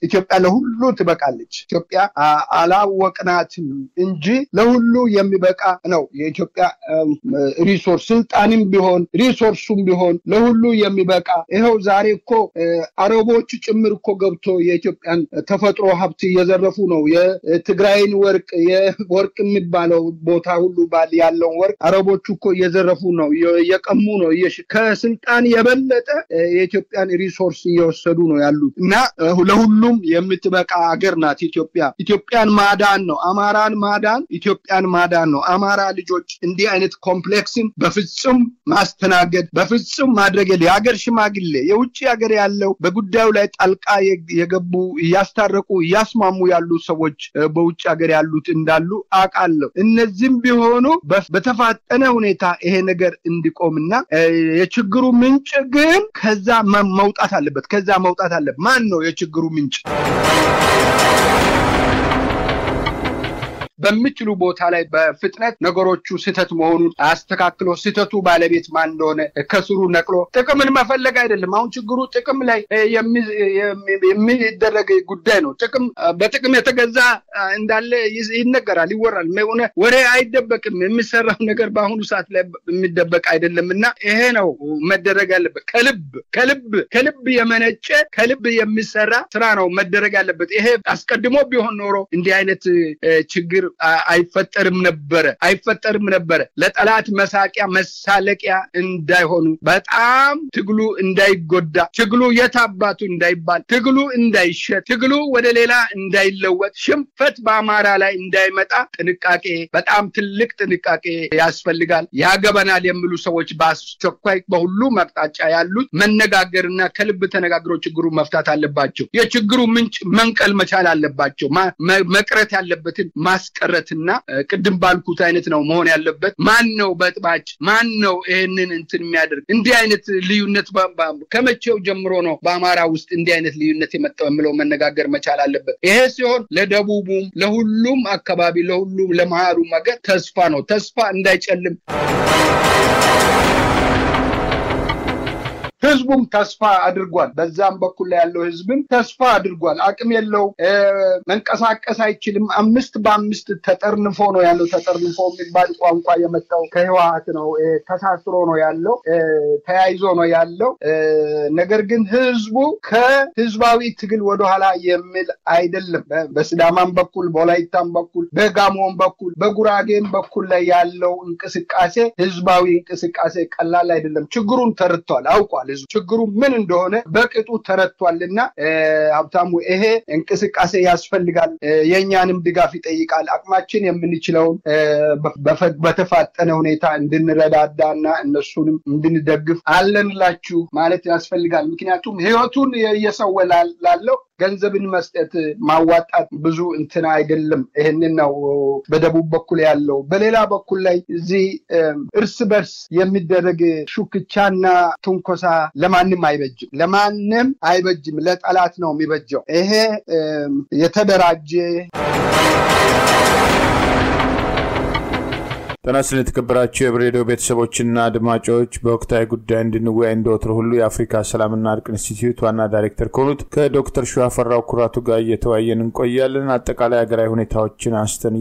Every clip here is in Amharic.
ኢትዮጵያ ለሁሉ ትበቃለች ኢትዮጵያ አላወቅናትም እንጂ ለሁሉ የሚበቃ ነው የኢትዮጵያ ሪሶርስ ስልጣንም ቢሆን ሪሶርሱም ቢሆን ለሁሉ የሚበቃ ይሄው ዛሬ እኮ አረቦች ጭምር እኮ ገብቶ የኢትዮጵያን ተፈጥሮ ሀብት እየዘረፉ ነው የትግራይን ወርቅ የሚባለው ቦታ ሁሉ ባል ያለው ወርቅ አረቦቹ እኮ እየዘረፉ ነው እየቀሙ ነው ከስልጣን የበለጠ የኢትዮጵያን ሪሶርስ እየወሰዱ ነው ያሉት እና ለሁሉም የምትበቃ ሀገር ናት ኢትዮጵያን ማዳን ነው አማራን ማዳን ኢትዮጵያን ማዳን ነው አማራ ልጆች እንዲህ አይነት ኮምፕሌክስን በፍጹም ማስተናገድ በፍጹም ማድረግ የሀገር ሽማግሌ የውጭ ሀገር ያለው በጉዳዩ ላይ ጣልቃ የገቡ ያስታረቁ ያስማሙ ያሉ ሰዎች በውጭ ሀገር ያሉት እንዳሉ አቃለው እነዚህም ቢሆኑ በተፋጠነ ሁኔታ ይሄ ነገር እንዲቆምና የችግሩ ምንጭ ግን ከዛ መውጣት አለበት ማን ነው የችግሩ ምንጭ በሚችሉ ቦታ ላይ በፍጥነት ነገሮቹ ስህተት መሆኑን አስተካክሎ ስህተቱ ባለቤት ማን እንደሆነ ከስሩ ነቅሎ ጥቅምን መፈለግ አይደለም አሁን ችግሩ ጥቅም ላይ የሚደረግ ጉዳይ ነው በጥቅም የተገዛ እንዳለ ይነገራል ይወራል ወሬ አይደበቅም የሚሰራው ነገር በአሁኑ ሰዓት ላይ የሚደበቅ አይደለምና ይሄ ነው መደረግ ያለበት ከልብ የመነጨ ከልብ የሚሰራ ስራ ነው መደረግ ያለበት ይሄ አስቀድሞ ቢሆን ኖሮ እንዲህ አይነት ችግር አይፈጠርም ነበር ለጠላት መሳቂያ መሳለቂያ እንዳይሆኑ በጣም ትግሉ እንዳይጎዳ ትግሉ የታባቱ እንዳይባል ትግሉ እንዳይሸጥ ትግሉ ወደ ሌላ እንዳይለወጥ ሽንፈት በአማራ ላይ እንዳይመጣ ጥንቃቄ በጣም ትልቅ ጥንቃቄ ያስፈልጋል ያገበናል የሚሉ ሰዎች በአስቸኳይ በሁሉ መቅጣጫ ያሉት መነጋገርና ከልብ ተነጋግሮ ችግሩ መፍታት አለባቸው የችግሩ ምንጭ መንቀል መቻል አለባቸው መቅረት ያለበትን ማስቀረትና ቅድም ባልኩት አይነት ነው መሆን ያለበት ማን ነው በጥባጭ ማን ነው ይሄንን እንትን የሚያደርግ እንዲህ አይነት ልዩነት ከመቼው ጀምሮ ነው በአማራ ውስጥ እንዲህ አይነት ልዩነት የመጣው የሚለው መነጋገር መቻል አለበት ይሄ ሲሆን ለደቡቡም ለሁሉም አካባቢ ለሁሉም ለማሃሩ ማገር ተስፋ እንዳይጨልም ህዝቡም ተስፋ አድርጓል በዛም በኩል ላይ ያለው ህዝብም ተስፋ አድርጓል አቅም የለው መንቀሳቀስ አይችልም 5 ተጠርንፎ ነው ያለው ተጠርንፎ የሚባል ቋንቋ የመጣው ከህዋት ነው ተሳስሮ ነው ያለው ተያይዞ ነው ያለው ነገር ግን ህዝቡ ከህዝባዊ ትግል ወደ ኋላ የሚል አይደለም በስዳማም በኩል በወላይታም በኩል በጋሞም በኩል በጉራጌም በኩል ላይ ያለው እንቅስቃሴ ህዝባዊ እንቅስቃሴ ቀላል አይደለም ችግሩን ተረድቷል አውቋል ችግሩ ምን እንደሆነ በቅጡ ተረድቷልና ሀብታሙ ይሄ እንቅስቃሴ ያስፈልጋል የኛንም ድጋፍ ይጠይቃል አቅማችን የምንችለው በተፋጠነ ሁኔታ እንድንረዳዳና እነሱንም እንድንደግፍ አለንላችሁ ማለት ያስፈልጋል ምክንያቱም ህይወቱን የሰወላለው ገንዘብን መስጠት ማዋጣት ብዙ እንትና አይደለም ይሄንን ነው በደቡብ በኩል ያለው በሌላ በኩል ላይ እዚ እርስ በርስ የሚደረግ ሹክቻና ትንኮሳ ለማንም አይበጅም ለጠላት ነው የሚበጀው ይሄ የተደራጀ ተናስልን ተከበራችሁ የብሬዲዮ ቤተሰቦችና አድማጮች በወቅታዊ ጉዳይ እንድንወያይ እንደወትሮ ሁሉ የአፍሪካ ሰላምና እርቅ ኢንስቲትዩት ዋና ዳይሬክተር ከሆኑት ከዶክተር ሸዋፈራው ኩራቱ ጋር እየተወያየን እንቆያለን አጠቃላይ ሀገራዊ ሁኔታዎችን አንስተን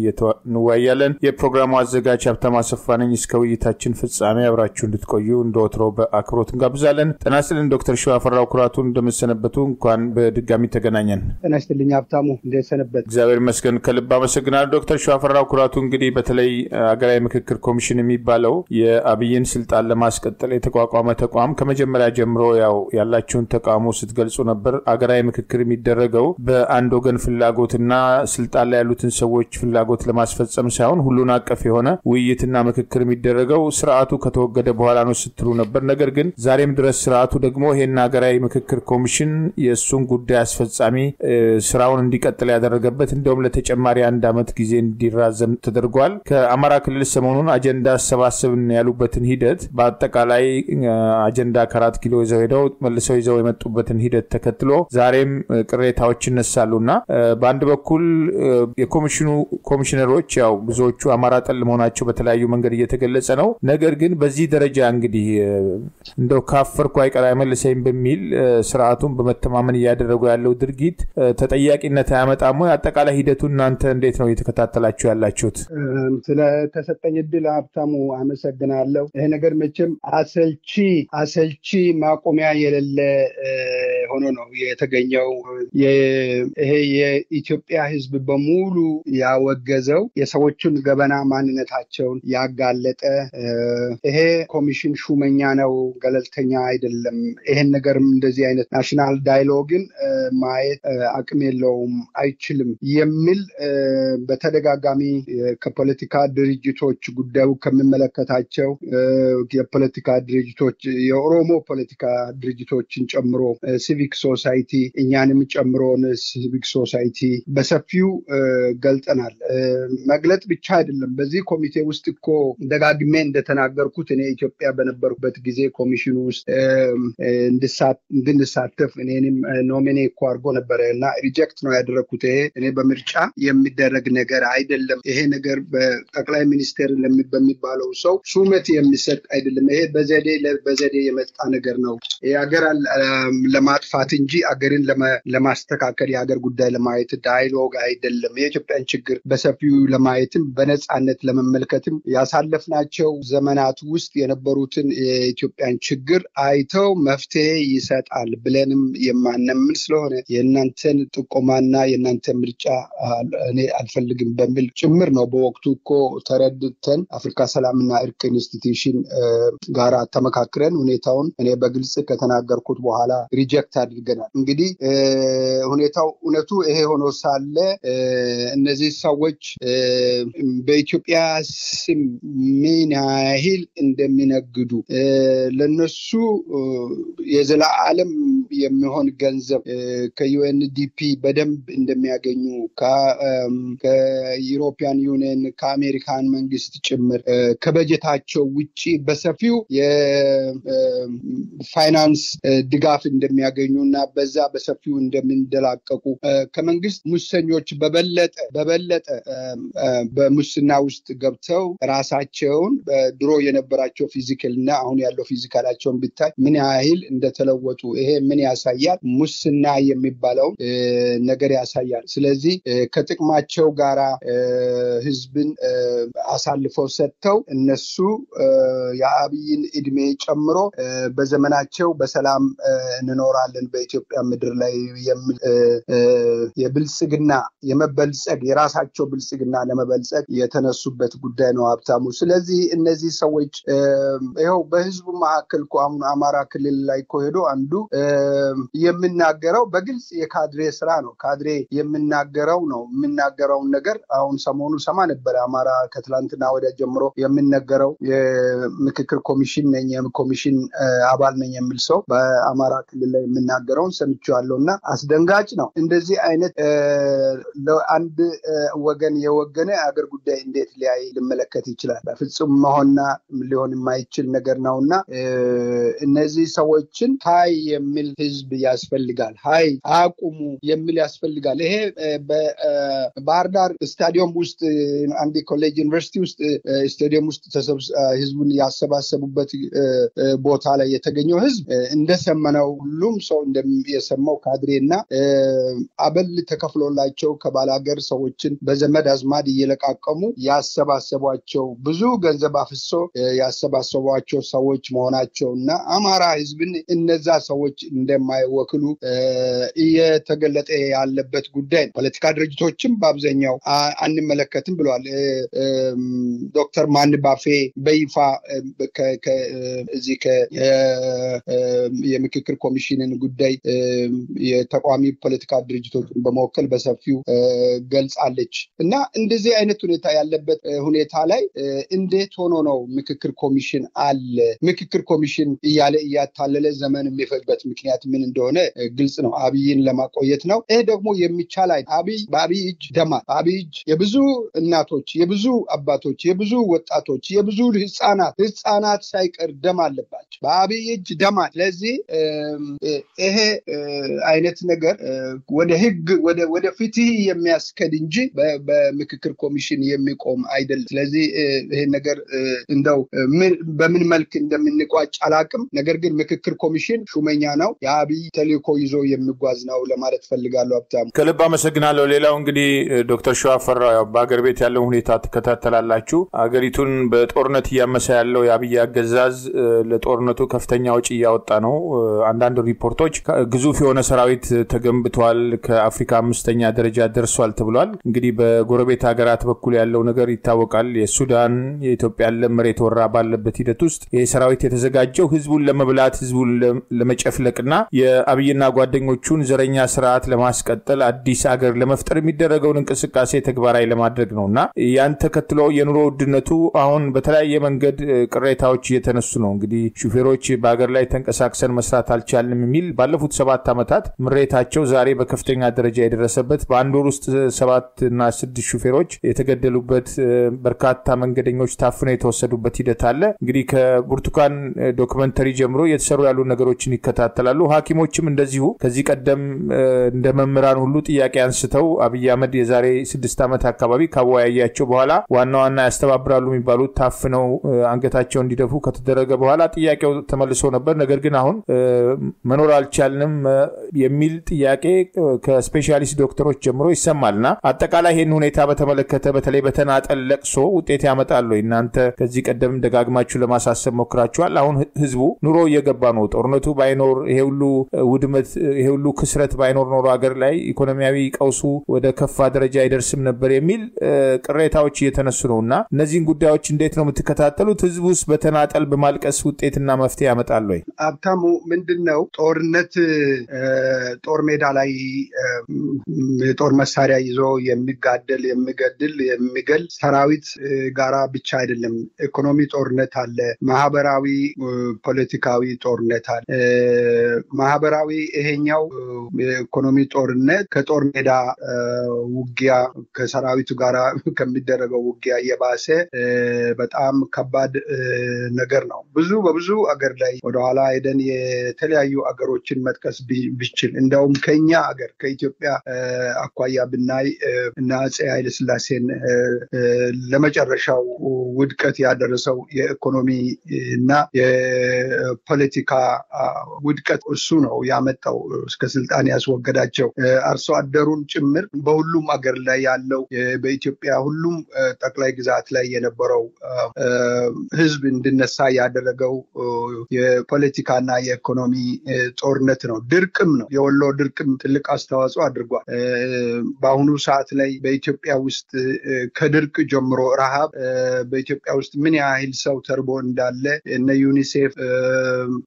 እንወያያለን የፕሮግራሙ አዘጋጅ ሀብታሙ አሰፋ ነኝ እስከ ውይይታችን ፍጻሜ አብራችሁ እንድትቆዩ እንደወትሮ በአክብሮት እንጋብዛለን ተናስልን ዶክተር ሸዋፈራው ኩራቱ እንደምሰነበቱ እንኳን በድጋሚ ተገናኘን ተናስልኝ ሀብታሙ እንደሰነበት እግዚአብሔር ይመስገን ከልብ አመሰግናለሁ ዶክተር ሸዋፈራው ኩራቱ እንግዲህ በተለይ ሀገራዊ ምክክር ኮሚሽን የሚባለው የአብይን ስልጣን ለማስቀጠል የተቋቋመ ተቋም ከመጀመሪያ ጀምሮ ያላችሁን ተቋሙ ስትገልጹ ነበር ሀገራዊ ምክክር የሚደረገው በአንድ ወገን ፍላጎትና ስልጣን ላይ ያሉትን ሰዎች ፍላጎት ለማስፈጸም ሳይሆን ሁሉን አቀፍ የሆነ ውይይትና ምክክር የሚደረገው ስርዓቱ ከተወገደ በኋላ ነው ስትሉ ነበር ነገር ግን ዛሬም ድረስ ስርዓቱ ደግሞ ይሄን ሀገራዊ ምክክር ኮሚሽን የሱን ጉዳይ አስፈጻሚ ስራውን እንዲቀጥል ያደረገበት እንደውም ለተጨማሪ 1 አመት ጊዜ እንዲራዘም ተደርጓል ከአማራ ክልል ሰሞኑን አጀንዳ አሰባሰብን ያሉበትን ሂደት በአጠቃላይ አጀንዳ ከ4 ኪሎ ይዘው ሄደው መልሰው ይዘው የመጡበትን ሂደት ተከትሎ ዛሬም ቅሬታዎች ይነሳሉና በአንድ በኩል የኮሚሽኑ ኮሚሽነሮች ያው ብዙዎቹ አማራ ጠል መሆናቸው በተለያዩ መንገድ እየተገለጸ ነው። ነገር ግን በዚህ ደረጃ እንግዲህ እንደው ካፈርኩ አይቀር አይመልሰኝም በሚል ስርዓቱን በመተማመን ያደረጉ ያለው ድርጊት ተጠያቂነት አያመጣም ወይ? አጠቃላይ ሂደቱን እናንተ እንዴት ነው እየተከታተላችሁ ያላችሁት? ስለ ተሰጠኝ እድል ሀብታሙ አመሰግናለሁ። ይሄ ነገር መቼም አሰልቺ ማቆሚያ የሌለ ሆኖ ነው የተገኘው። ይሄ የኢትዮጵያ ሕዝብ በሙሉ ያወገዘው የሰዎችን ገበና ማንነታቸውን ያጋለጠ ይሄ ኮሚሽን ሹመኛ ነው፣ ገለልተኛ አይደለም። ይሄን ነገርም እንደዚህ አይነት ናሽናል ዳያሎግን ማየት አቅም የለውም፣ አይችልም የሚል በተደጋጋሚ ከፖለቲካ ድርጅቶች ጉዳዩ ከሚመለከታቸው የፖለቲካ ድርጅቶች የኦሮሞ ፖለቲካ ድርጅቶችን ጨምሮ ሲቪክ ሶሳይቲ እኛንም ጨምሮ ሲቪክ ሶሳይቲ በሰፊው ገልጠናል። መግለጥ ብቻ አይደለም። በዚህ ኮሚቴ ውስጥ እኮ ደጋግሜ እንደተናገርኩት እኔ ኢትዮጵያ በነበርኩበት ጊዜ ኮሚሽኑ ውስጥ እንድንሳተፍ እኔንም ኖሚኔ እኮ አድርጎ ነበረ እና ሪጀክት ነው ያደረኩት። ይሄ እኔ በምርጫ የሚደረግ ነገር አይደለም። ይሄ ነገር በጠቅላይ ሚኒስቴር በሚባለው ሰው ሹመት የሚሰጥ አይደለም። ይሄ በዘዴ የመጣ ነገር ነው። የሀገር ለማጥፋት እንጂ አገርን ለማስተካከል የሀገር ጉዳይ ለማየት ዳያሎግ አይደለም። የኢትዮጵያን ችግር በሰፊው ለማየትም በነፃነት ለመመልከትም ያሳለፍናቸው ዘመናት ውስጥ የነበሩትን የኢትዮጵያን ችግር አይተው መፍትሄ ይሰጣል ብለንም የማነምን ስለሆነ የእናንተን ጥቆማና የእናንተ ምርጫ እኔ አልፈልግም በሚል ጭምር ነው በወቅቱ እኮ ተረድተን አፍሪካ ሰላምና እርቅ ኢንስቲትዩሽን ጋራ ተመካክረን ሁኔታውን እኔ በግልጽ ከተናገርኩት በኋላ ሪጀክት አድርገናል። እንግዲህ እውነቱ ይሄ ሆኖ ሳለ እነዚህ ሰዎች በኢትዮጵያ ስም ምን ያህል እንደሚነግዱ ለነሱ የዘላለም የሚሆን ገንዘብ ከዩኤንዲፒ በደንብ እንደሚያገኙ ከዩሮፒያን ዩኒየን ከአሜሪካን መንግስት ጭምር ከበጀታቸው ውጪ በሰፊው የፋይናንስ ድጋፍ እንደሚያገኙና በዛ በሰፊው እንደሚንደላቀቁ ከመንግስት ሙሰኞች በበለጠ በሙስና ውስጥ ገብተው ራሳቸውን ድሮ የነበራቸው ፊዚካልና አሁን ያለው ፊዚካላቸውን ቢታይ ምን ያህል እንደተለወጡ ይሄ ምን ያሳያል? ሙስና የሚባለው ነገር ያሳያል። ስለዚህ ከጥቅማቸው ጋራ ህዝብን አሳልፈው ሰጥተው እነሱ የአብይን እድሜ ጨምሮ በዘመናቸው በሰላም እንኖራለን በኢትዮጵያ ምድር ላይ የብልጽግና የመበልጸግ የራሳቸው ብልጽግና ለመበልጸግ የተነሱበት ጉዳይ ነው ሀብታሙ። ስለዚህ እነዚህ ሰዎች ይኸው በህዝቡ መካከል አሁን አማራ ክልል ላይ ሄዶ አንዱ የሚናገረው በግልጽ የካድሬ ስራ ነው። ካድሬ የሚናገረውን ነገር አሁን ሰሞኑ ሰማ ነበር። አማራ ከትላንትና ወዲያ ጀምሮ የሚነገረው የምክክር ኮሚሽን ነኝ ኮሚሽን አባል ነኝ የሚል ሰው በአማራ ክልል ላይ የሚናገረውን ሰምቻለሁና አስደንጋጭ ነው። እንደዚህ አይነት ለአንድ ወገን የወገነ አገር ጉዳይ እንዴት ሊመለከት ይችላል? በፍጹም መሆንና ሊሆን የማይችል ነገር ነውና እነዚህ ሰዎችን ሃይ የሚል ህዝብ ያስፈልጋል። ሃይ አቁሙ የሚል ያስፈልጋል። ይሄ በባህር ዳር ስታዲየም ውስጥ አንድ ኮሌጅ ዩኒቨርሲቲ ውስጥ ስታዲየም ውስጥ ህዝቡን ያሰባሰቡበት ቦታ ላይ የተገኘው ህዝብ እንደሰመነው ሁሉም ሰው እንደየሰማው ካድሬና አበል ተከፍሎላቸው ከባላገር ሰዎችን በዘመድ አዝማድ እየለቃቀሙ ያሰባሰቧቸው ብዙ ገንዘብ አፍሶ ያሰባሰቧቸው ሰዎች መሆናቸውና አማራ ህዝብን እነዛ ሰዎች እንደማይወክሉ እየተገለጠ ያለበት ጉዳይ ነው። ፖለቲካ ድርጅቶችም በአብዛኛው አንመለከትም ብለዋል። ዶክተር ማንባፌ በይፋ እዚህ የምክክር ኮሚሽንን ጉዳይ የተቋሚ ፖለቲካ ድርጅቶችን በመወከል በሰፊው ገልጻለች እና እንደዚህ አይነት ሁኔታ ያለበት ሁኔታ ላይ እንዴት ሆኖ ነው ምክክር ኮሚሽን አለ ምክክር ኮሚሽን እያለ እያታለለ ዘመን የሚፈጅበት ምክንያት ምክንያት ምን እንደሆነ ግልጽ ነው። አብይን ለማቆየት ነው። ይሄ ደግሞ የሚቻል በአብይ እጅ ደማ፣ በአብይ እጅ የብዙ እናቶች፣ የብዙ አባቶች፣ የብዙ ወጣቶች፣ የብዙ ህፃናት ሳይቀር ደም አለባቸው። በአብይ እጅ ደማ። ስለዚህ ይሄ አይነት ነገር ወደ ህግ ወደ ፍትህ የሚያስከድ እንጂ በምክክር ኮሚሽን የሚቆም አይደለም። ስለዚህ ይሄ ነገር እንደው በምን መልክ እንደምንቋጭ አላቅም። ነገር ግን ምክክር ኮሚሽን ሹመኛ ነው፣ የአብይ ተልእኮ ይዞ የሚጓዝ ነው ለማለት ፈልጋለሁ። ሀብታሙ ከልብ አመሰግናለሁ። ሌላው እንግዲህ ዶክተር ሸዋፈራው በአገር ቤት ያለው ሁኔታ ትከታተላላችሁ። አገሪቱን በጦርነት እያመሰ ያለው የአብይ አገዛዝ ለጦርነቱ ከፍተኛ ወጪ እያወጣ ነው። አንዳንድ ሪፖርቶች ግዙፍ የሆነ ሰራዊት ተገንብቷል፣ ከአፍሪካ 5ኛ ደረጃ ደርሷል ተብሏል። እንግዲህ በጎረቤት ሀገራት በኩል ያለው ነገር ይታወቃል። የሱዳን የኢትዮጵያ መሬት ወራ ባለበት ሂደት ውስጥ ይህ ሰራዊት የተዘጋጀው ህዝቡን ለመብላት፣ ህዝቡን ለመጨፍለቅና የአብይና ጓደኞቹን ዘረኛ ስርዓት ለማስቀጠል አዲስ አገር ለመፍጠር የሚደረገውን እንቅስቃሴ ተግባራዊ ለማድረግ ነውና ያን ተከትሎ የኑሮ ውድነቱ አሁን በተለያየ መንገድ ቅሬታዎች እየተነሱ ነው። እንግዲህ ሹፌሮች በአገር ላይ ተንቀሳቅሰን መስራት አልቻልንም የሚል ባለፉት 7 ዓመታት ምሬታቸው ዛሬ በከፍተኛ ደረጃ የደረሰበት፣ በአንድ ወር ውስጥ 7 እና 6 ሹፌሮች የተገደሉበት፣ በርካታ መንገደኞች ታፍነው የተወሰዱበት ሂደት አለ። እንግዲህ ከብርቱካን ዶክመንተሪ ጀምሮ የተሰሩ ያሉ ነገሮችን ይከታተላሉ። ሐኪሞችም እንደዚሁ ከዚህ ቀደም እንደ መምህራን ሁሉ ጥያቄ አንስተው አብይ አህመድ የዛሬ 6 ዓመት አካባቢ ካወያያቸው በኋላ ዋና ያስተባብራሉ የሚባሉት ታፍነው አንገታቸው እንዲደፉ ከተደረገ በኋላ ጥያቄው ተመልሶ ነበር። ነገር ግን አሁን መኖር አልቻልንም የሚል ጥያቄ ከስፔሻሊስት ዶክተሮች ጀምሮ ይሰማልና አጠቃላይ ይሄን ሁኔታ በተመለከተ በተለይ በተናጠል ለቅሶ ውጤት ያመጣሉ። እናንተ ከዚህ ቀደም ደጋግማችሁ ለማሳሰብ ሞክራችኋል። አሁን ህዝቡ ኑሮ እየገባ ነው። ጦርነቱ ባይኖር ይሄ ሁሉ ውድመት፣ ይሄ ሁሉ ክስረት ባይኖር ኖሮ ሀገር ላይ ኢኮኖሚያዊ ቀውሱ ወደ ከፋ ደረጃ አይደርስም ነበር የሚል ቅሬታዎች እየተነሱ ነውና እነዚህን ጉዳዮች እንዴት ነው የምትከታተሉት? ህዝቡስ በተናጠል በማልቀስ ውጤትና መፍትሄ ያመጣል ወይ? ሀብታሙ ምንድነው ጦርነት ጦር ሜዳ ላይ የጦር መሳሪያ ይዞ የሚጋደል የሚገል ሰራዊት ጋራ ብቻ አይደለም። ኢኮኖሚ ጦርነት አለ፣ ማህበራዊ ፖለቲካዊ ጦርነት አለ። ማህበራዊ ይሄኛው የኢኮኖሚ ጦርነት ከጦር ሜዳ ውጊያ ከሰራዊቱ ጋራ ከሚደረገው ውጊያ የባሰ በጣም ከባድ ነገር ነው። በብዙ አገር ላይ ወደኋላ ሄደን የተለያዩ አገሮችን መጥቀስ ቢችል እንደውም ከኛ አገር ከኢትዮጵያ አኳያ ብናይ እና አፄ ኃይለ ሥላሴን ለመጨረሻው ውድቀት ያደረሰው የኢኮኖሚ እና የፖለቲካ ውድቀት እሱ ነው ያመጣው፣ እስከ ስልጣን ያስወገዳቸው። አርሶ አደሩን ጭምር በሁሉም አገር ላይ ያለው በኢትዮጵያ ሁሉም ጠቅላይ ግዛት ላይ የነበረው ህዝብ እንድነሳ ያደረገው የፖለቲካና የኢኮኖሚ ጦርነት ነው። ድርቅም ነው። የወሎ ድርቅም ትልቅ አስተዋጽኦ አድርጓል። በአሁኑ ሰዓት ላይ በኢትዮጵያ ውስጥ ከድርቅ ጀምሮ ረሃብ በኢትዮጵያ ውስጥ ምን ያህል ሰው ተርቦ እንዳለ እነ ዩኒሴፍ፣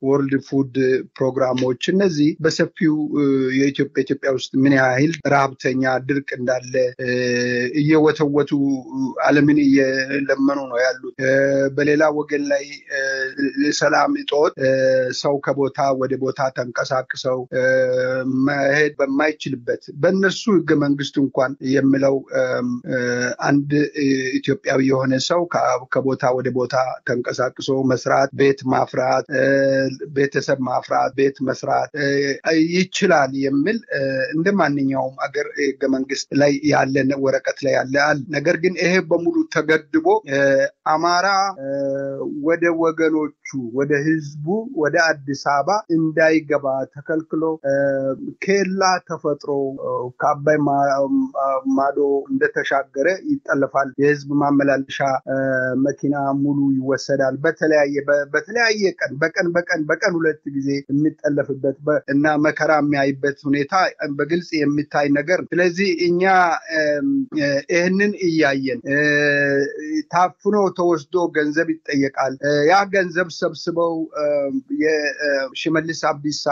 ወርልድ ፉድ ፕሮግራሞች እነዚህ በሰፊው የኢትዮጵያ ውስጥ ምን ያህል ረሃብተኛ ድርቅ እንዳለ እየወተወቱ ዓለምን እየለመኑ ነው ያሉት። በሌላ ወገን ላይ ሰላም እጦት ሰው ከቦታ ወደ ቦታ ተንቀሳቅሰው መሄድ በማይችልበት በእነሱ ህገ መንግስት እንኳን የሚለው አንድ ኢትዮጵያዊ የሆነ ሰው ከቦታ ወደ ቦታ ተንቀሳቅሶ መስራት፣ ቤት ማፍራት፣ ቤተሰብ ማፍራት፣ ቤት መስራት ይችላል የሚል እንደ ማንኛውም አገር ህገ መንግስት ላይ ያለ ወረቀት ላይ ያለ አለ። ነገር ግን ይሄ በሙሉ ተገድቦ አማራ ወደ ወገኖቹ ወደ ህዝቡ ወደ አዲስ አበባ እንዳይገባ ተከልክሎ ኬላ ተፈጥሮ ከአባይ ማዶ እንደተሻገረ ይጠለፋል። የህዝብ ማመላለሻ መኪና ሙሉ ይወሰዳል። በተለያየ በቀን 2 ጊዜ የሚጠለፍበት እና መከራ የሚያይበት ሁኔታ በግልጽ የሚታይ ነገር። ስለዚህ እኛ ይህንን እያየን ታፍኖ ተወስዶ ገንዘብ ይጠየቃል። ያ ገንዘብ ሰብስበው የሽመልስ አብዲሳ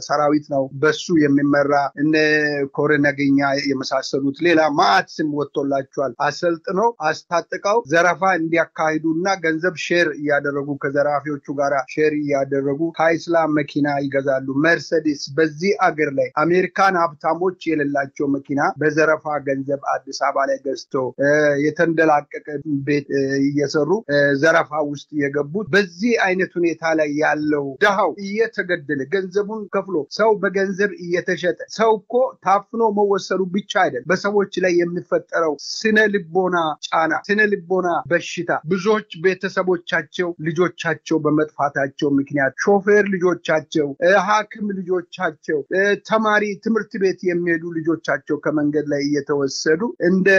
ሰራዊት ነው በሱ የሚመራ እነ ኮረነገኛ የመሳሰሉት ሌላ ማአት ስም ወጥቶላቸዋል አሰልጥነው አስታጥቀው ዘረፋ እንዲያካሂዱና ገንዘብ ሼር ያደረጉ ከዘራፊዎቹ ጋር ሼር ያደረጉ ሃይስላ መኪና ይገዛሉ መርሴዲስ በዚህ አገር ላይ አሜሪካን ሀብታሞች የሌላቸው መኪና በዘረፋ ገንዘብ አዲስ አበባ ላይ ገዝተው የተንደላቀቀ ቤት እየሰሩ ዘረፋ ውስጥ የገቡት በዚህ አይነት ሁኔታ ላይ ያለው ደሃው እየተገደለ ገንዘቡን ከፍሎ ሰው በገንዘብ እየተሸጠ ሰው እኮ ታፍኖ መወሰዱ ብቻ አይደለም በሰዎች ላይ የሚፈጠረው ስነ ልቦና ጫና ስነ ልቦና በሽታ ብዙዎች ቤተሰቦቻቸው ልጆቻቸው በመጥፋታቸው ምክንያት ሾፌር ልጆቻቸው ሐኪም ልጆቻቸው ተማሪ ትምህርት ቤት የሚሄዱ ልጆቻቸው ከመንገድ ላይ እየተወሰዱ እንደ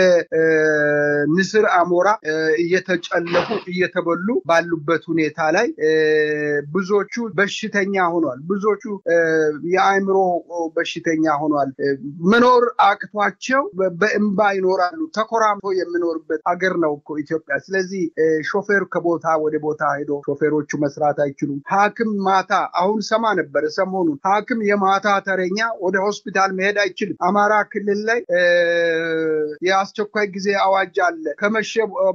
ንስር አሞራ እየተጨለፉ እየተበሉ ባሉበት ሁኔታ ላይ ብዙዎቹ በሽተኛ ሆኗል ብዙዎቹ የአእምሮ በሽተኛ ሆኗል መኖር አቅቷቸው በእንባ ይኖራሉ ተኮራምቶ የሚኖርበት አገር ነው እኮ ኢትዮጵያ ስለዚህ ሾፌር ከቦታ ወደ ቦታ ሄዶ ሾፌሮቹ መስራት አይችሉም ሐኪም ማታ አሁን ሰማ ነበር ሰሞኑን ሐኪም የማታ ተረኛ ወደ ሆስፒታል መሄድ አይችልም አማራ ክልል ላይ የአስቸኳይ ጊዜ አዋጅ አለ ከመሸ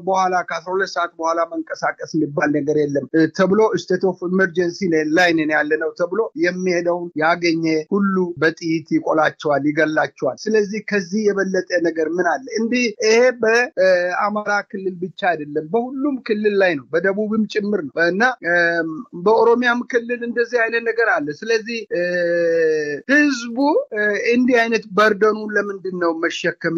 በኋላ ከ12 ሰዓት በኋላ መንቀሳቀስ የሚባል ነገር የለም ተብሎ ስቴት ኦፍ ኢመርጀንሲ ላይ ነን ያለነው ተብሎ የሚሄደው ያገኘ ሁሉ በጥይት ይቆላቸዋል ይገላቸዋል ስለዚህ ከዚህ የበለጠ ነገር ምን አለ እንዴ ይሄ በአማራ ክልል ብቻ አይደለም በሁሉም ክልል ላይ ነው በደቡብም ጭምር ነው እና በኦሮሚያም ክልል እንደዚህ አይነት ነገር አለ ስለዚህ ህዝቡ እንዲህ አይነት በርደኑ ለምንድነው መሸከም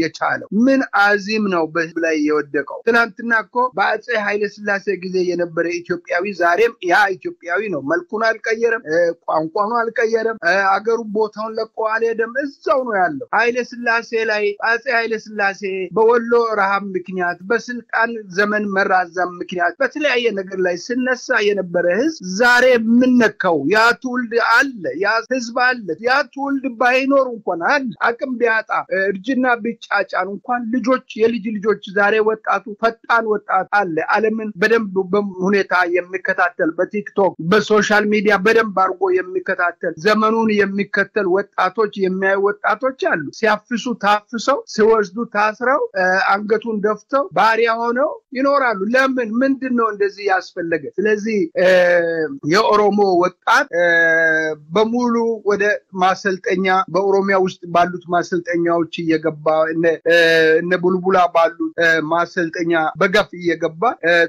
የቻለው ምን አዚም ነው በህዝብ ላይ የወደቀው ትናንትና እኮ በአፄ ኃይለ ሥላሴ ጊዜ የነበረ ኢትዮጵያዊ ዛሬም ያ ኢትዮጵያዊ ነው መልኩን አልቀየረም ቋንቋውን አልቀየረም አገሩ ቦታውን ለቆ አልሄደም እዛው ነው ያለው ኃይለ ሥላሴ ላይ አፄ ኃይለ ሥላሴ በወሎ ረሃብ ምክንያት በስልጣን ዘመን መራዘም ምክንያት በተለያየ ነገር ላይ ስነሳ የነበረ ህዝብ ዛሬ ምን ነካው ያ ትውልድ አለ ያ ህዝብ አለ ያ ትውልድ ባይኖር እንኳን አለ አቅም ቢያጣ እርጅና ቢጫጫን እንኳን ልጆች የልጅ ልጆች ዛሬ ወጣቱ ፈጣን ወጣት አለ ዓለምን በደንብ ሁኔታ የሚከታተል በቲክቶክ በሶሻል ሚዲያ በደንብ አርጎ የሚከታተል ዘመኑን የሚከተል ወጣቶች የሚያዩ ወጣቶች አሉ ሲያፍሱ ታፍሰው ሲወስዱ ታስረው አንገቱን ደፍተው ባሪያ ሆነው ይኖራሉ ለምን ምንድነው እንደዚህ ያስፈልገ ስለዚህ የኦሮሞ ወጣት በሙሉ ወደ ማሰልጠኛ በኦሮሚያ ውስጥ ባሉት ማሰልጠኛዎች እየገባ እነ ቡልቡላ ባሉት ማሰልጠኛ በገፍ እየገባ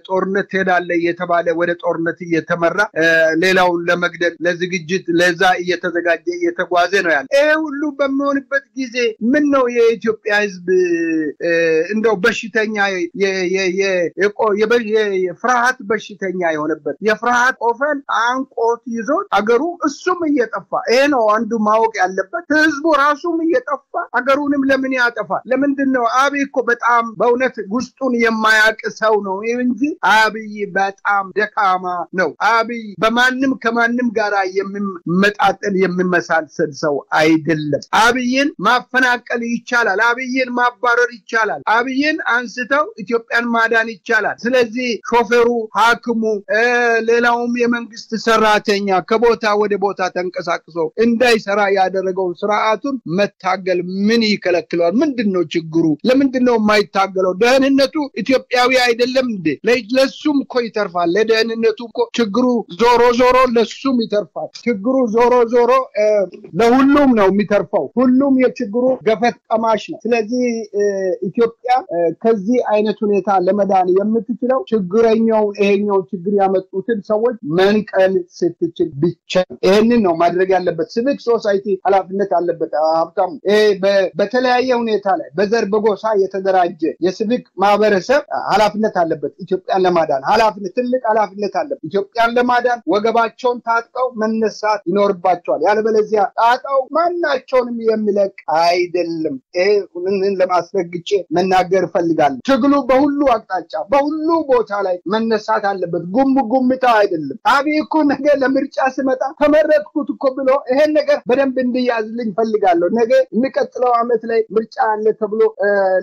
ጦርነት ሄዳለ እየተባለ ወደ ጦርነት እየተመራ ሌላውን ለመግደል ለዝግጅት ለዛ እየተዘጋጀ እየተጓዘ ነው ያለ ይሄ ሁሉ በሚሆንበት ጊዜ ምን ነው የኢትዮጵያ ህዝብ እንደው በሽተኛ የፍርሃት በሽተኛ የሆነበት የፍርሃት ቆፈን አንቆት ይዞ አገሩ እሱም እየጠፋ ይሄ ነው አንዱ ማወቅ ያለበት ህዝቡ ራሱም እየጠፋ አገሩንም ለምን ያጠፋል ለምንድነው አብይ እኮ በጣም በእውነት ውስጡን የማያውቅ ሰው ነው እንጂ አብይ በጣም ደካማ ነው አብይ በማንም ከማንም ጋራ የሚመጣጠን የሚመሳሰል ሰው አይደለም አብይን ማፈናቀል ይቻላል አብይን ማባረር ይቻላል አብይን አንስተው ኢትዮጵያን ማዳን ይቻላል ስለዚህ ሾፌሩ ሐኪሙ ሌላውም የመንግስት ሰራተኛ ከቦታ ወደ ቦታ ተንቀሳቅሶ እንዳይሰራ ያደረገው ስርዓቱን መታገል ምን ይከለክላል ምንድነው ችግሩ ለምንድነው የማይታገለው ደህንነቱ ኢትዮጵያዊ አይደለም እንዴ ለሱም እኮ ይተርፋል ለደህንነቱ እኮ ችግሩ ዞሮ ለሱም ይተርፋል ችግሩ ዞሮ ለሁሉም ነው የሚተርፈው ሁሉም የችግሩ ገፈት ቀማሽ ነው ስለዚህ ኢትዮጵያ ከዚህ አይነት ሁኔታ ለመዳን የምትችለው ችግረኛው ይሄኛው ችግር ያመጡትን ሰዎች መንቀል ስትችል ብቻ ይሄንን ነው ማድረግ ያለበት ሲቪክ ሶሳይቲ ኃላፊነት አለበት ሀብታም በተለያየ ሁኔታ ላይ በዘር በጎሳ የተደራጀ የሲቪክ ማህበረሰብ ኃላፊነት አለበት ኢትዮጵያን ለማዳን ኃላፊነት ትልቅ ኃላፊነት አለበት ኢትዮጵያን ለማዳን ወገባቸውን ታጥቀው መነሳት ይኖርባቸዋል ያለበለዚያ ታጣው ማናቸውንም የሚለቅ አይደለም ይሄንን ለማስረግጬ መናገር ፈልጋለሁ ትግሉ በሁሉ አቅጣጫ በሁሉ ቦታ ላይ መነሳት አለበት ጉምታ አይደለም አብይ እኮ ነገ ለምርጫ ሲመጣ ተመረጥኩት እኮ ብሎ ይሄን ነገር በደንብ እንዲያዝልኝ ፈልጋለሁ ነገ የሚቀጥለው አመት ላይ ምርጫ አለ ተብሎ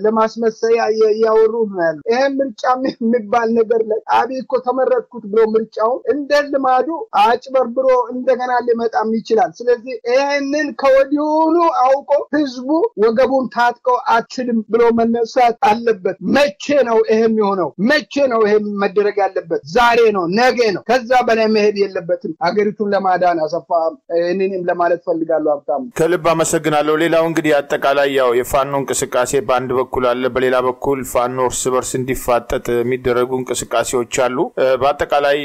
ለማስመሰያ ያወሩ ነው ይሄ ምርጫ የሚባል ነገር ላይ አብይ እኮ ተመረጥኩት ብሎ ምርጫው እንደ ልማዱ አጭበርብሮ እንደገና ሊመጣም ይችላል። ስለዚህ ይሄንን ከወዲሁኑ አውቆ ህዝቡ ወገቡን ታጥቆ አትልም ብሎ መነሳት አለበት። መቼ ነው ይሄ የሚሆነው? መቼ ነው ይሄ መደረግ ያለበት? ዛሬ ነው፣ ነገ ነው። ከዛ በላይ መሄድ የለበትም አገሪቱን ለማዳን። አሰፋ እኔንም ለማለት ፈልጋለሁ። ሀብታሙ ከልብ አመሰግናለሁ። ሌላው እንግዲህ አጠቃላይ ያው የፋኖ እንቅስቃሴ በአንድ በኩል አለ፣ በሌላ በኩል ፋኖ እርስ በርስ እንዲፋጠጥ የሚደረጉ እንቅስቃሴዎች አሉ። በአጠቃላይ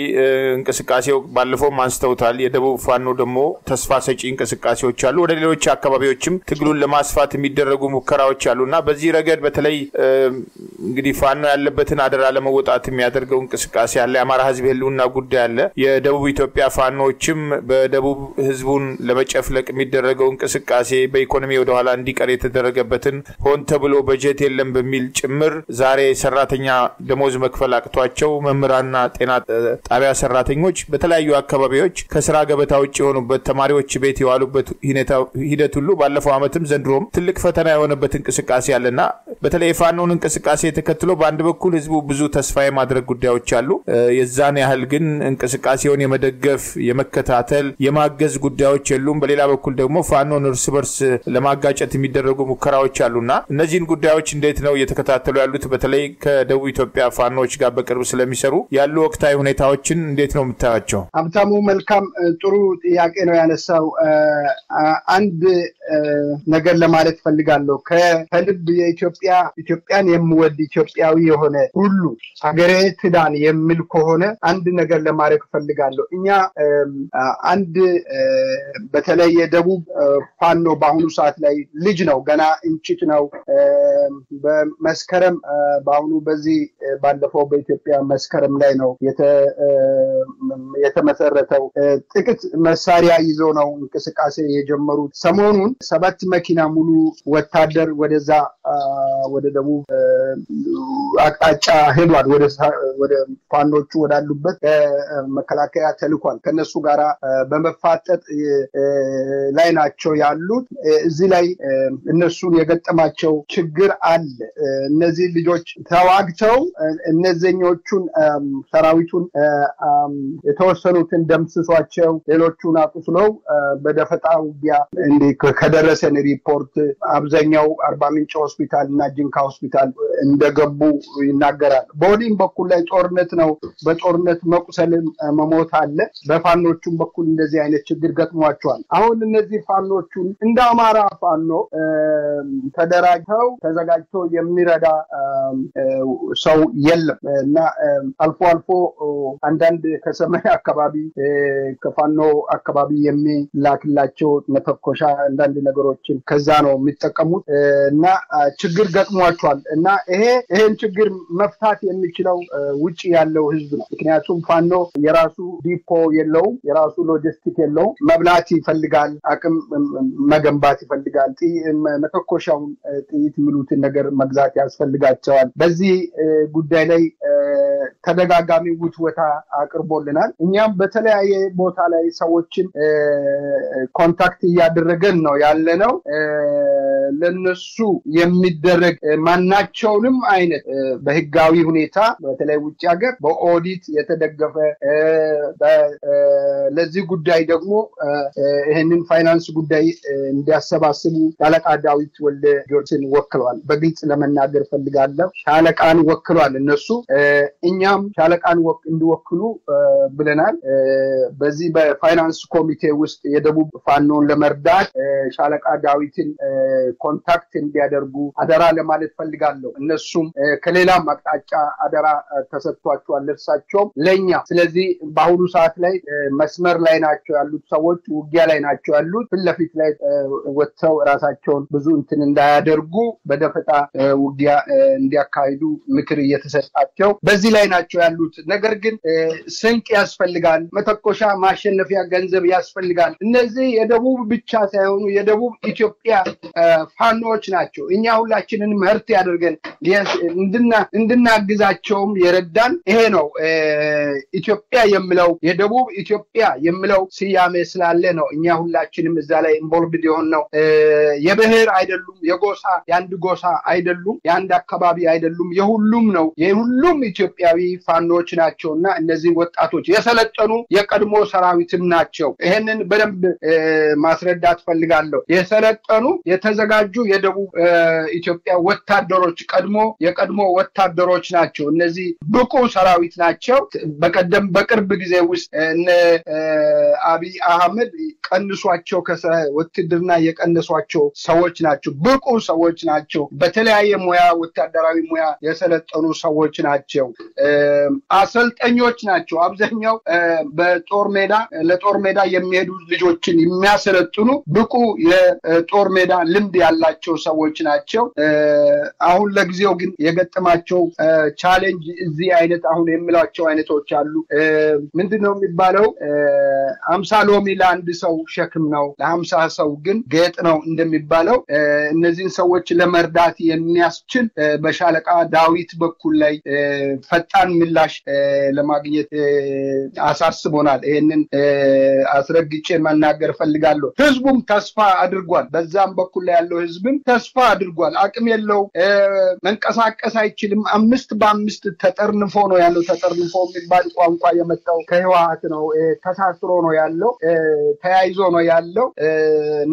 እንቅስቃሴው ባለፈው አንስተውታል። የደቡብ ፋኖ ደግሞ ተስፋ ሰጪ እንቅስቃሴዎች አሉ። ወደ ሌሎች አካባቢዎችም ትግሉን ለማስፋት የሚደረጉ ሙከራዎች አሉና በዚህ ረገድ በተለይ እንግዲህ ፋኖ ያለበትን አደራ ለመወጣት የሚያደርገው እንቅስቃሴ አለ። የአማራ ህዝብ ህልውና ጉዳይ አለ። የደቡብ ኢትዮጵያ ፋኖችም በደቡብ ህዝቡን ለመጨፍለቅ የሚደረገው እንቅስቃሴ በኢኮኖሚ ወደ ኋላ እንዲቀር የተደረገበትን ሆን ተብሎ በጀት የለም በሚል ጭምር ዛሬ ሰራተኛ ደሞዝ መክፈል አቅቷቸው መምህራንና ጤና ጣቢያ ሰራተኞች በተለያዩ አካባቢዎች ከስራ ገበታ ውጭ የሆኑበት ተማሪዎች ቤት የዋሉበት ሂደት ሁሉ ባለፈው ዓመትም ዘንድሮም ትልቅ ፈተና የሆነበት እንቅስቃሴ አለና በተለይ ፋኖን እንቅስቃሴ ተከትሎ በአንድ በኩል ህዝቡ ብዙ ተስፋ የማድረግ ጉዳዮች አሉ። የዛን ያህል ግን እንቅስቃሴውን የመደገፍ የመከታተል የማገዝ ጉዳዮች የሉም። በሌላ በኩል ደግሞ ፋኖን እርስ በርስ ለማጋጨት የሚደረጉ ሙከራዎች አሉና እነዚህን ጉዳዮች እንዴት ነው እየተከታተሉ ያሉት? በተለይ ከደቡብ ኢትዮጵያ ፋኖች ጋር በቅርብ ስለሚሰሩ ያሉ ወቅታዊ ሁኔታዎችን እንዴት ነው የምታያቸው? ሀብታሙ መልካም ጥሩ ጥያቄ ነው ያነሳው። አንድ ነገር ለማለት ፈልጋለሁ። ከልብ ኢትዮጵያን የሚወድ ኢትዮጵያዊ የሆነ ሁሉ ሀገሬ ትዳን የሚል ከሆነ አንድ ነገር ለማድረግ ፈልጋለሁ። እኛ አንድ በተለይ የደቡብ ፋኖ በአሁኑ ሰዓት ላይ ልጅ ነው፣ ገና እንጭጭ ነው። በመስከረም በአሁኑ በዚህ ባለፈው በኢትዮጵያ መስከረም ላይ ነው የተመሰረተው። ጥቂት መሳሪያ ይዞ ነው እንቅስቃሴ የጀመሩት። ሰሞኑን 7 መኪና ሙሉ ወታደር ወደዛ ወደ ደቡብ አቅጣጫ ሄዷል። ወደ ፋኖቹ ወዳሉበት መከላከያ ተልኳል። ከነሱ ጋራ በመፋጠጥ ላይ ናቸው ያሉት። እዚህ ላይ እነሱን የገጠማቸው ችግር አለ። እነዚህ ልጆች ተዋግተው እነዚህኞቹን ሰራዊቱን የተወሰኑትን ደምስሷቸው ሌሎቹን አቁስለው በደፈጣ ውጊያ ከደረሰን ሪፖርት አብዛኛው አርባ ምንጭ ሆስፒታል እና ጂንካ ሆስፒታል እንደገቡ ይናገራል። በወዲህም በኩል ላይ ጦርነት ነው። በጦርነት መቁሰል መሞት አለ። በፋኖቹም በኩል እንደዚህ አይነት ችግር ገጥሟቸዋል። አሁን እነዚህ ፋኖቹን እንደ አማራ ፋኖ ተደራጅተው ተዘጋጅተው የሚረዳ ሰው የለም እና አልፎ አልፎ አንዳንድ ከሰማይ አካባቢ ከፋኖ አካባቢ የሚላክላቸው መተኮሻ አንዳንድ ነገሮችን ከዛ ነው የሚጠቀሙት እና ችግር ገጥሟቸዋል እና ይሄን ችግር መፍታት የሚችለው ውጪ ያለው ህዝብ ነው። ምክንያቱም ፋኖ የራሱ ዲፖ የለውም፣ የራሱ ሎጂስቲክ የለውም። መብላት ይፈልጋል፣ አቅም መገንባት ይፈልጋል። መተኮሻውን ጥይት የሚሉትን ነገር መግዛት ያስፈልጋቸዋል። በዚህ ጉዳይ ላይ ተደጋጋሚ ውትወታ አቅርቦልናል። እኛም በተለያየ ቦታ ላይ ሰዎችን ኮንታክት እያደረገን ነው ያለነው። ለነሱ የሚደረግ ማናቸውንም አይነት በህጋዊ ሁኔታ በተለይ ውጭ ሀገር በኦዲት የተደገፈ ለዚህ ጉዳይ ደግሞ ይሄንን ፋይናንስ ጉዳይ እንዲያሰባስቡ ሻለቃ ዳዊት ወልደ ጊዮርጊስን ወክሏል። በግልጽ ለመናገር ፈልጋለሁ። ሻለቃን ወክሏል። እነሱ እኛም ሻለቃን እንዲወክሉ ብለናል። በዚህ በፋይናንስ ኮሚቴ ውስጥ የደቡብ ፋኖን ለመርዳት ሻለቃ ዳዊትን ኮንታክት እንዲያደርጉ አደራ ለማለት ፈልጋለሁ። እነሱም ከሌላም አቅጣጫ አደራ ተሰጥቷቸዋል እርሳቸውም ለኛ። ስለዚህ በአሁኑ ሰዓት ላይ መስመር ላይ ናቸው ያሉት ሰዎች፣ ውጊያ ላይ ናቸው ያሉት። ፍለፊት ላይ ወጥተው ራሳቸውን ብዙ እንትን እንዳያደርጉ በደፈጣ ውጊያ እንዲያካሂዱ ምክር እየተሰጣቸው በዚህ ላይ ናቸው ያሉት። ነገር ግን ስንቅ ያስፈልጋል፣ መተኮሻ ማሸነፊያ ገንዘብ ያስፈልጋል። እነዚህ የደቡብ ብቻ ሳይሆኑ የደቡብ ኢትዮጵያ ፋኖች ናቸው። እኛ ሁላችንን መርት ያደርገን እንድናግዛቸውም የረዳን ይሄ ነው። ኢትዮጵያ የሚለው የደቡብ ኢትዮጵያ የሚለው ስያሜ ስላለ ነው እኛ ሁላችንም እዛ ላይ ኢንቮልቭድ የሆነው። የብሔር አይደሉም፣ የጎሳ የአንድ ጎሳ አይደሉም፣ የአንድ አካባቢ አይደሉም፣ የሁሉም ነው። የሁሉም ኢትዮጵያዊ ፋኖች ናቸውና እነዚህ ወጣቶች የሰለጠኑ የቀድሞ ሰራዊትም ናቸው። ይሄንን በደንብ ማስረዳት ፈልጋለሁ። የሰለጠኑ የተዘጋጁ የደቡብ ኢትዮጵያ ወታደሮች የቀድሞ ወታደሮች ናቸው። እነዚህ ብቁ ሰራዊት ናቸው። በቅርብ ጊዜ ውስጥ እነ አብይ አህመድ ቀንሷቸው ከውትድርና የቀነሷቸው ሰዎች ናቸው። ብቁ ሰዎች ናቸው። በተለያየ ሙያ ወታደራዊ ሙያ የሰለጠኑ ሰዎች ናቸው። አሰልጣኞች ናቸው። አብዛኛው ለጦር ሜዳ የሚሄዱ ልጆችን የሚያሰለጥኑ ብቁ የጦር ሜዳ ልምድ ያላቸው ሰዎች ናቸው። አሁን ለጊዜው ግን የገጠማቸው ቻሌንጅ እዚህ አይነት አሁን የሚሏቸው አይነቶች አሉ። ምንድነው የሚባለው? 50 ሎሚ ለአንድ ሰው ሸክም ነው፣ ለ50 ሰው ግን ጌጥ ነው እንደሚባለው እነዚህን ሰዎች ለመርዳት የሚያስችል በሻለቃ ዳዊት በኩል ላይ ፈጣን ምላሽ ለማግኘት አሳስቦናል። ይሄንን አስረግጬ መናገር ፈልጋለሁ። ህዝቡም ተስፋ አድርጓል። በዛም በኩል ላይ ያለው ህዝብም ተስፋ አድርጓል። አቅም የለው፣ መንቀሳቀስ አይችልም። 5 በ5 ተጠርንፎ ነው ያለው። ተጠርንፎ የሚባል ቋንቋ የመጣው ከህወሓት ነው። ተሳስሮ ነው ያለው፣ ተያይዞ ነው ያለው።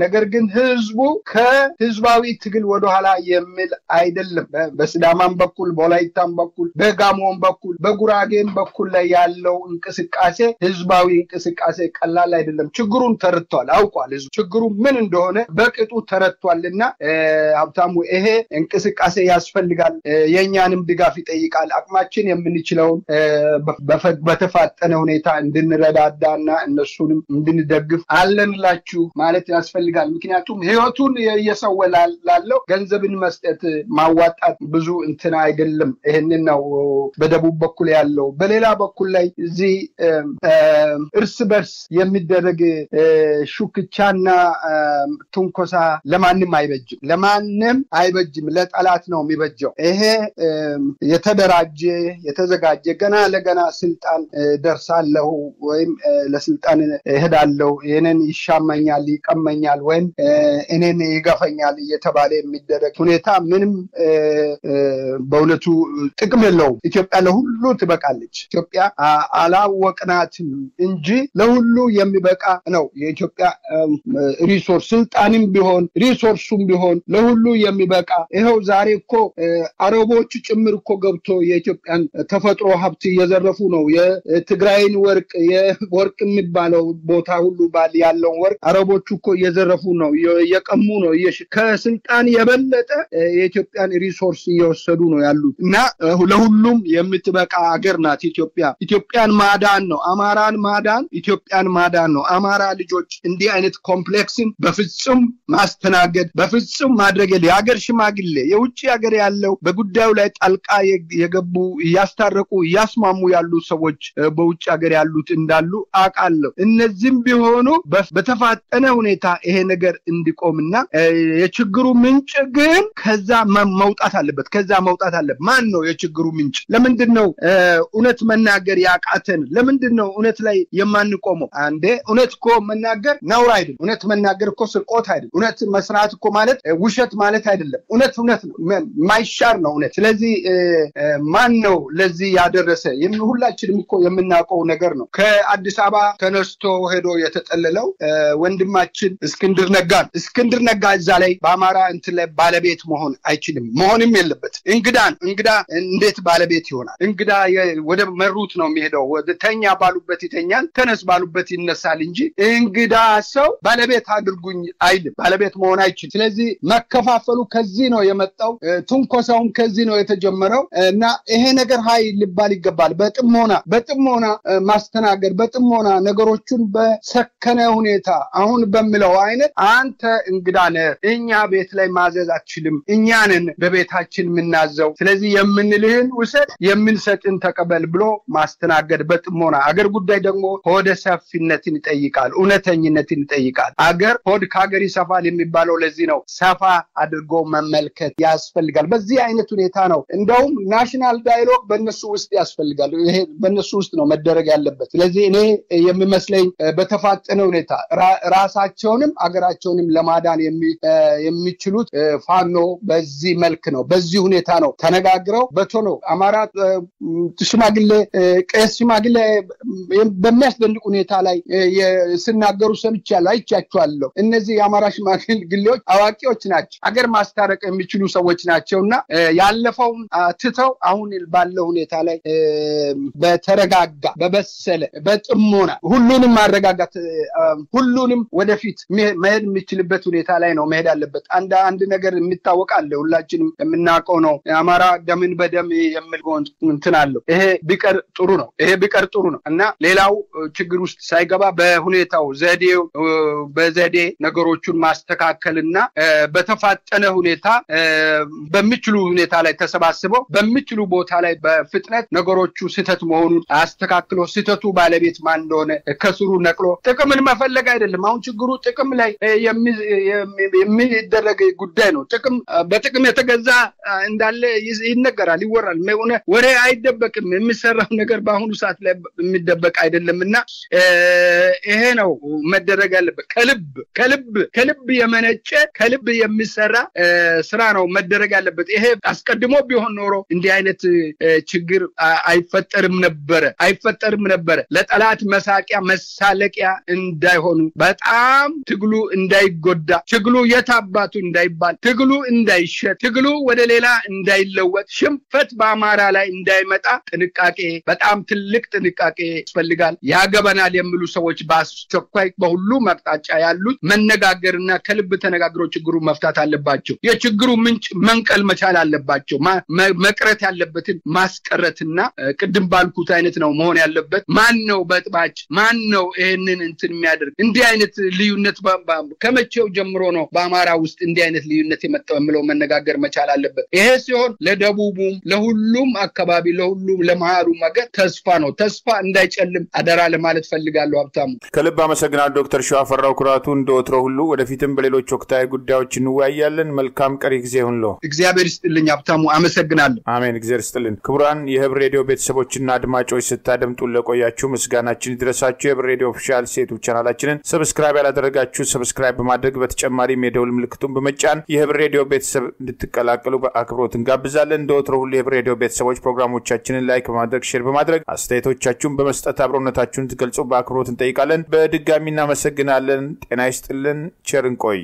ነገር ግን ህዝቡ ከህዝባዊ ትግል ወደ ኋላ የሚል አይደለም። በስዳማም በኩል በወላይታም በኩል በጋሞም በኩል በጉራጌም በኩል ላይ ያለው እንቅስቃሴ ህዝባዊ እንቅስቃሴ ቀላል አይደለም። ችግሩን ተረድቷል፣ አውቋል። ህዝቡ ችግሩ ምን እንደሆነ በቅጡ ተረድቷልና ሀብታሙ ይሄ እንቅስቃሴ ያስፈልጋል። የኛንም ድጋፍ ይጠይቃል። አቅማችን የምንችለውን በተፋጠነ ሁኔታ እንድንረዳዳና እነሱንም እንድንደግፍ አለንላችሁ ማለት ያስፈልጋል። ምክንያቱም ህይወቱን እየሰወላለው ገንዘብን መስጠት ማዋጣት ብዙ እንትና አይደለም። ይሄንን ነው በደቡብ በኩል ያለው። በሌላ በኩል ላይ እዚህ እርስ በርስ የሚደረግ ሹክቻና ትንኮሳ ለማንም አይበጅም፣ ለጠላት ነው የሚበጀው። ይሄ የተደራጀ የተዘጋጀ ገና ለገና ስልጣን ደርሳለሁ ወይም ለስልጣን እሄዳለሁ፣ እኔን ይሻመኛል፣ ይቀመኛል ወይም እኔን ይገፈኛል እየተባለ የሚደረግ ሁኔታ ምንም በእውነቱ ጥቅም የለውም። ኢትዮጵያ ለሁሉ ትበቃለች። ኢትዮጵያ አላወቅናትም እንጂ ለሁሉ የሚበቃ ነው። የኢትዮጵያ ሪሶርስ ስልጣንም ቢሆን ሪሶርሱም ቢሆን ለሁሉ የሚበቃ ይሄው ዛሬ እኮ አረቦቹ ጭምር እኮ ገብቶ የኢትዮጵያን ተፈጥሮ ሀብት እየዘረፉ ነው። የትግራይን ወርቅ የሚባለው ቦታ ሁሉ ባል ያለው ወርቅ አረቦቹ እኮ እየዘረፉ ነው፣ እየቀሙ ነው። ከስልጣን የበለጠ የኢትዮጵያን ሪሶርስ እየወሰዱ ነው ያሉት እና ለሁሉም የምትበቃ ሀገር ናት ኢትዮጵያ። ኢትዮጵያን ማዳን ነው፣ አማራን ማዳን ኢትዮጵያን ማዳን ነው። አማራ ልጆች እንዲህ አይነት ኮምፕሌክስን በፍጹም ማስተናገድ በፍጹም ማድረግ የሀገር ሽማግሌ የውጭ ሀገር ያለው በጉዳዩ ላይ ጣልቃ የገቡ እያስታረቁ እያስማሙ ያሉ ሰዎች በውጭ ሀገር ያሉት እንዳሉ አቃለው። እነዚህም ቢሆኑ በተፋጠነ ሁኔታ ይሄ ነገር እንዲቆምና የችግሩ ምንጭ ግን ከዛ መውጣት አለበት። ማን ነው የችግሩ ምንጭ? ለምንድነው እውነት መናገር ያቃተን? ለምንድነው እውነት ላይ የማንቆመው? አንዴ እውነት እኮ መናገር ነውር አይደለም። እውነት መናገር እኮ ስርቆት አይደለም። እውነት መስራት እኮ ማለት ውሸት ማለት አይደለም። እውነት ነው፣ ማይሻር ነው እውነት። ስለዚህ ማን ነው ለዚህ ያደረሰ? ሁላችንም እኮ የምናውቀው ነገር ነው። ከአዲስ አበባ ተነስቶ ሄዶ የተጠለለው ወንድማችን እስክንድር ነጋ እዛ ላይ በአማራ እንትን ላይ ባለቤት መሆን አይችልም፣ መሆንም የለበት። እንግዳ እንዴት ባለቤት ይሆናል? እንግዳ ወደ መሩት ነው የሚሄደው። ተኛ ባሉበት ይተኛል፣ ተነስ ባሉበት ይነሳል እንጂ እንግዳ ሰው ባለቤት አድርጉኝ አይልም፣ ባለቤት መሆን አይችልም። ስለዚህ መከፋፈሉ ከዚህ ነው የመጣው፣ ትንኮሳውም ከዚህ ነው የተጀመረው እና ይሄ ነገር ሀይ ሊባል ይገባል። በጥሞና ማስተናገድ፣ በጥሞና ነገሮቹን በሰከነ ሁኔታ አሁን በሚለው አይነት አንተ እንግዳ ነህ፣ እኛ ቤት ላይ ማዘዝ አትችልም፣ እኛንን በቤታችን የምናዘው፣ ስለዚህ የምንልህን ውሰድ፣ የምንሰጥን ተቀበል ብሎ ማስተናገድ በጥሞና። አገር ጉዳይ ደግሞ ሆደ ሰፊነትን ይጠይቃል፣ እውነተኝነትን ይጠይቃል። አገር ሆድ ከአገር ይሰፋል የሚባለው ለዚህ ለዚህ ነው ሰፋ አድርጎ መመልከት ያስፈልጋል። በዚህ አይነት ሁኔታ ነው እንደውም ናሽናል ዳያሎግ በእነሱ ውስጥ ያስፈልጋል። ይሄ በእነሱ ውስጥ ነው መደረግ ያለበት። ስለዚህ እኔ የሚመስለኝ በተፋጠነ ሁኔታ ራሳቸውንም አገራቸውንም ለማዳን የሚችሉት ፋኖ በዚህ መልክ ነው፣ በዚህ ሁኔታ ነው ተነጋግረው በቶሎ አማራ ሽማግሌ ቄስ ሽማግሌ በሚያስደንቅ ሁኔታ ላይ ሲናገሩ ሰምቻለሁ፣ አይቻቸዋለሁ። እነዚህ የአማራ ሽማግሌዎች አዋቂዎች ናቸው፣ አገር ማስታረቅ የሚችሉ ሰዎች ናቸውና ያለፈው ትተው አሁን ባለው ሁኔታ ላይ በተረጋጋ በበሰለ በጥሞና ሁሉንም ማረጋጋት ሁሉንም ወደፊት መሄድ የሚችልበት ሁኔታ ላይ ነው መሄድ አለበት። አንድ ነገር የሚታወቃል ሁላችንም የምናውቀው ነው። አማራ ደምን በደም የሚልጎን እንትናለው። ይሄ ቢቀር ጥሩ ነው፣ ይሄ ቢቀር ጥሩ ነው እና ሌላው ችግር ውስጥ ሳይገባ በሁኔታው ዘዴው በዘዴ ነገሮችን ማስተካከልና በተፋጠነ ሁኔታ በሚችሉ ሁኔታ ላይ ተሰባስበው በሚችሉ ቦታ ላይ በፍጥነት ነገሮቹ ስህተት መሆኑን አስተካክሎ ስህተቱ ባለቤት ማን እንደሆነ ከስሩ ነቅሎ ጥቅምን መፈለግ አይደለም። አሁን ችግሩ ጥቅም ላይ የሚደረግ ጉዳይ ነው። በጥቅም የተገዛ እንዳለ ይነገራል፣ ይወራል። ወሬ አይደበቅም። የሚሰራው ነገር በአሁኑ ሰዓት ላይ የሚደበቅ አይደለምና ይሄ ነው መደረግ ያለበት። ከልብ የመነጨ ከልብ የሚሰራ ስራ ነው መደረግ ያለበት። ይሄ አስቀድሞ ቢሆን ኖሮ እንዲህ አይነት ችግር አይፈጠርም ነበር። ለጠላት መሳቂያ መሳለቂያ እንዳይሆኑ በጣም ትግሉ እንዳይጎዳ፣ ትግሉ የታባቱ እንዳይባል፣ ትግሉ እንዳይሸጥ፣ ትግሉ ወደ ሌላ እንዳይለወጥ፣ ሽንፈት በአማራ ላይ እንዳይመጣ ጥንቃቄ፣ በጣም ትልቅ ጥንቃቄ ያስፈልጋል። ያገበናል የሚሉ ሰዎች በአስቸኳይ በሁሉም አቅጣጫ ያሉት መነጋገርና ከልብ ተነጋግረው ችግሩ መፍታት አለባቸው። የችግሩ ምንጭ መንቀል መቻል አለባቸው። መቅረት ያለበትን ማስቀረትና ቅድም ባልኩት አይነት ነው መሆን ያለበት። ማን ነው በጥባጭ? ማን ነው ይሄንን እንትን የሚያደርግ? እንዲህ አይነት ልዩነት ከመቼው ጀምሮ ነው በአማራ ውስጥ እንዲህ አይነት ልዩነት የመጣው የሚለው መነጋገር መቻል አለበት። ይሄ ሲሆን ለደቡቡም ለሁሉም አካባቢ ለሁሉም ለማሩም ሀገር ተስፋ ነው። ተስፋ እንዳይጨልም አደራ ለማለት ፈልጋለሁ። ሀብታሙ ከልብ አመሰግናለሁ። ዶክተር ሸዋፈራው ኩራቱ እንደወትሮ ሁሉ ወደፊትም በሌሎች ወቅታዊ ጉዳዮች እንወያያለን። መልካም ቀሪ ጊዜ ይሁንልዎ። እግዚአብሔር ይስጥልኝ ሀብታሙ፣ አመሰግናለሁ። አሜን። እግዚአብሔር ይስጥልን። ክቡራን የህብር ሬዲዮ ቤተሰቦችና አድማጮች ስታደምጡ ለቆያችሁ ምስጋናችን ይድረሳችሁ። የህብር ሬዲዮ ኦፊሻል ዩቲዩብ ቻናላችንን ሰብስክራይብ ያላደረጋችሁ ሰብስክራይብ በማድረግ በተጨማሪም የደውል ምልክቱን በመጫን የህብር ሬዲዮ ቤተሰብ እንድትቀላቀሉ በአክብሮት እንጋብዛለን። እንደወትሮ ሁሉ የህብር ሬዲዮ ቤተሰቦች ፕሮግራሞቻችንን ላይክ በማድረግ ሼር በማድረግ አስተያየቶቻችሁን በመስጠት አብሮነታችሁን ትገልጹ በአክብሮት እንጠይቃለን። በድጋሚ እናመሰግናለን። ጤና ይስጥልን። ቸር እንቆይ።